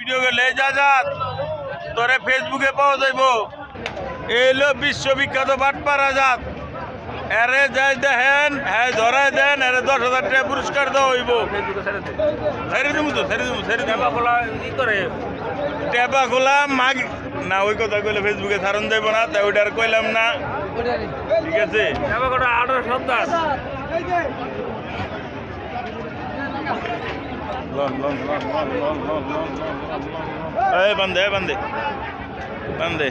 Video গেলে যাত তোরে ফেসবুকে পাওয়া যাইব। এলো বিশ্ববিখ্যাত বাটপাড়া জাত। এরে যাই দেখেন হ্যাঁ ধরায় দেন, এরে 10,000 টাকা পুরস্কার দেওয়া হইব। ছেড়ে দিব তো, ছেড়ে দিব, ছেড়ে দিব। টেপা খোলা মাগ না, ওই কথা কইলে ফেসবুকে ছাড়ন যাইব না, তাই ওইটা আর কইলাম না। ঠিক আছে, টেপা কটা 18 সপ্তাহ। বান্ধে বান্ধে বান্ধে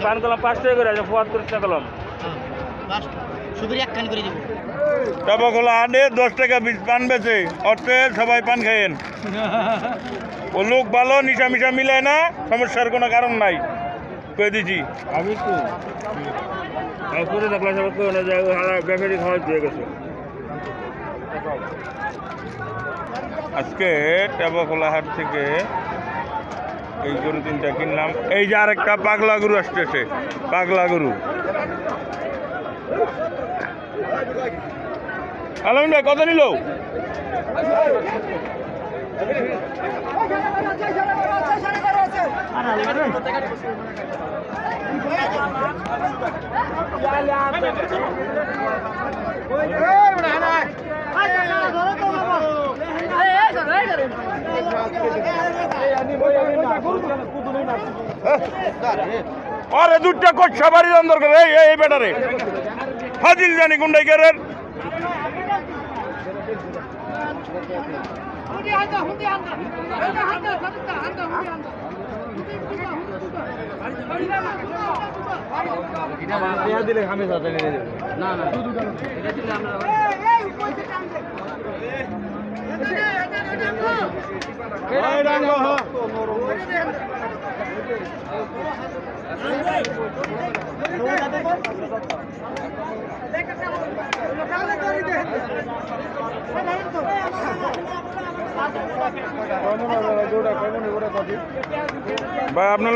পান কলম 5 টাকা করে আছে, ফোয়াদ করিস না কলম টাবা খোলা আডে 10 টাকা পান বেচে, অর্থে সবাই পান খাইয়েন। ও লোক ভালো, নিশা মিশা মিলায় না, সমস্যার কোনো কারণ নাই, কয়ে দিছি আমি তো করে দেখলাম সবাই কেউ না যায়, ব্যাপারি খাওয়া দিয়ে গেছে। আজকে টেপাখোলা হাট থেকে এই গরু 3টা কিনলাম। এই যে আরেকটা পাগলা গরু আসতেছে, পাগলা গরু। আলমিন ভাই কত নিল? আরে 2টা কোচ্ছা বাড়ি দাম দরকার। এই বেটারে ফাজিল জানি গুন্ডাইকারের। দিলে আমি না ভাই আপনার